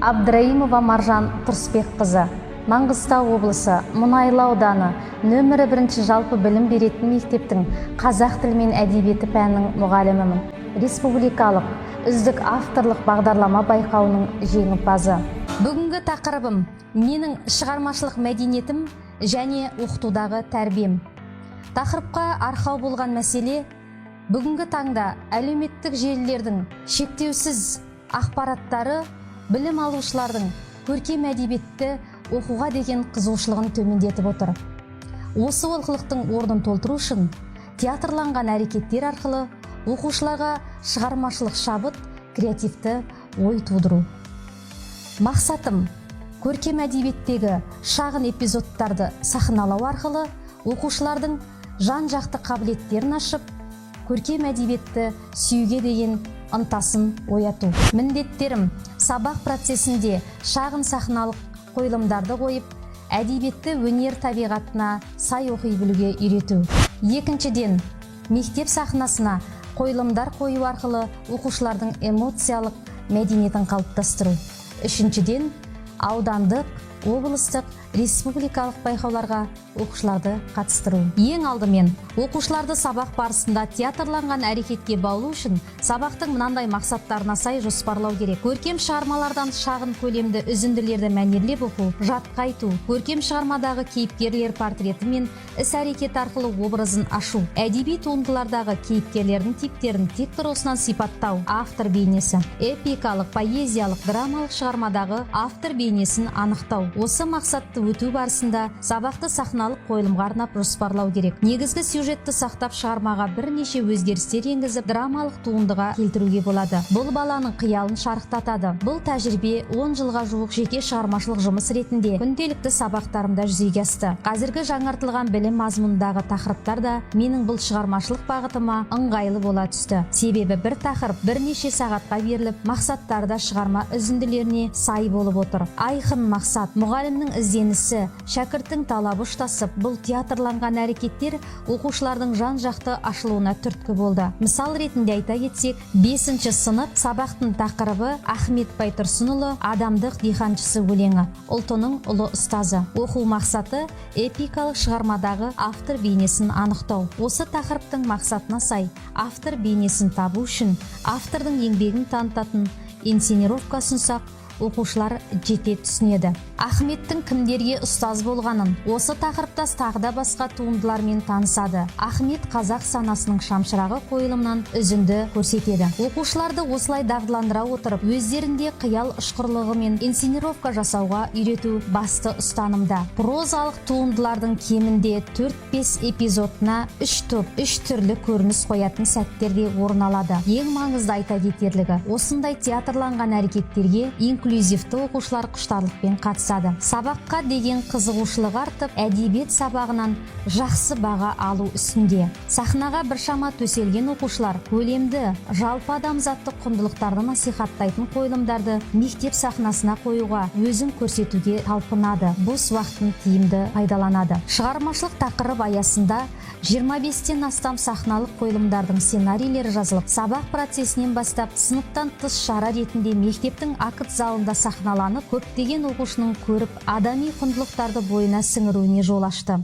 Абдраимова Маржан Тұрсбекқызы, Маңғыстау облысы, Мұнайлы ауданы, нөмірі 1 жалпы білім беретін мектептің қазақ тілі мен әдебиеті пәнінің мұғалімімін. Республикалық үздік авторлық бағдарлама байқауының жеңімпазы. Бүгінгі тақырыбым менің шығармашылық мәдениетім және оқытудағы тәрбием. Тақырыпқа арқау болған мәселе бүгінгі таңда әлеуметтік желілердің шектеусіз ақпараттары білім алушылардың көркем әдебиетті оқуға деген қызығушылығын төмендетіп отыр. Осы олқылықтың орнын толтыру үшін театрланған әрекеттер арқылы оқушыларға шығармашылық шабыт, креативті ой тудыру. Мақсатым көркем әдебиеттегі шағын эпизодтарды сахналау арқылы оқушылардың жан-жақты қабілеттерін ашып, көркем әдебиетті сүюге деген ынтасын ояту. Міндеттерім сабақ процесінде шағын сахналық қойылымдарды қойып, әдебиетті өнер табиғатына сай оқи білуге үйрету. Екіншіден, мектеп сахнасына қойылымдар қою арқылы оқушылардың эмоциялық мәдениетін қалыптастыру. Үшіншіден, аудандық, облыстық, республикалық байқауларға оқушыларды қатыстыру. Ең алдымен, оқушыларды сабақ барысында театрланған әрекетке баулу үшін сабақтың мынандай мақсаттарына сай жоспарлау керек. Көркем шығармалардан шағын көлемді үзінділерді мәнерлеп оқу, жатқа айту, көркем шығармадағы кейіпкерлер портреті мен іс-әрекет арқылы образын ашу, әдеби туындылардағы кейіпкерлердің типтерін тек тұрғысынан сипаттау, автор бейнесі, эпикалық, поэзиялық, драмалық шығармадағы автор бейнесін анықтау. Осы мақсатты өту барысында сабақты сахналық қойылымға арнап жоспарлау керек. Негізгі сюжетті сақтап шығармаға бірнеше өзгерістер енгізіп, драмалық туындыға келтіруге болады. Бұл баланың қиялын шарықтатады. Бұл тәжірибе 10 жылға жуық жеке шығармашылық жұмыс ретінде күнделікті сабақтарымда жүзеге асты. Қазіргі жаңартылған білім мазмұнындағы тақырыптар да менің бұл шығармашылық бағытыма ыңғайлы бола түсті. Себебі бір тақырып бірнеше сағатқа беріліп, мақсаттарда шығарма үзінділеріне сай болып отыр. Айқын мақсат, мұғалімнің ізденісі, шәкірттің талабы ұштасып, бұл театрланған әрекеттер оқушылардың жан-жақты ашылуына түрткі болды. Мысал ретінде айта кетсек, 5-ші сынып сабақтың тақырыбы Ахмет Байтұрсынұлы «Адамдық диханшысы» өлеңі, ұлтының ұлы ұстазы. Оқу мақсаты эпикалық шығармадағы автор бейнесін анықтау. Осы тақырыптың мақсатына сай автор бейнесін табу үшін автордың еңбегін танытатын инсценировка ұсынсақ, оқушылар жете түсінеді. Ахметтің кімдерге ұстаз болғанын, осы тақырыпта тағы да басқа туындылармен танысады. Ахмет қазақ санасының шамшырағы қойылымнан үзінді көрсетеді. Оқушыларды осылай дағдыландыра отырып, өздерінде қиял ұшқырлығы мен инсценировка жасауға үйрету басты ұстанымда. Прозалық туындылардың кемінде 4-5 эпизодына 3 топ, 3 түрлі көрініс қоятын сәттерде орын алады. Ең маңызды айта кетерлігі, осындай театрланған әрекеттерге инклюзивті оқушылар құштарлықпен қатысады. Сабаққа деген қызығушылық артып, әдебиет сабағынан жақсы баға алу үстінде. Сахнаға біршама төселген оқушылар көлемді, жалпы адамзаттық құндылықтарды насихаттайтын қойылымдарды мектеп сахнасына қоюға, өзін көрсетуге талпынады. Бос уақытын тиімді пайдаланады. Шығармашылық тақырып аясында 25-тен астам сахналық қойылымдардың сценарийлері жазылып, сабақ процесінен бастап сыныптан тыс шара ретінде мектептің акт залында сахналанып, көптеген оқушының көріп, адами құндылықтарды бойына сіңіруіне жол ашты.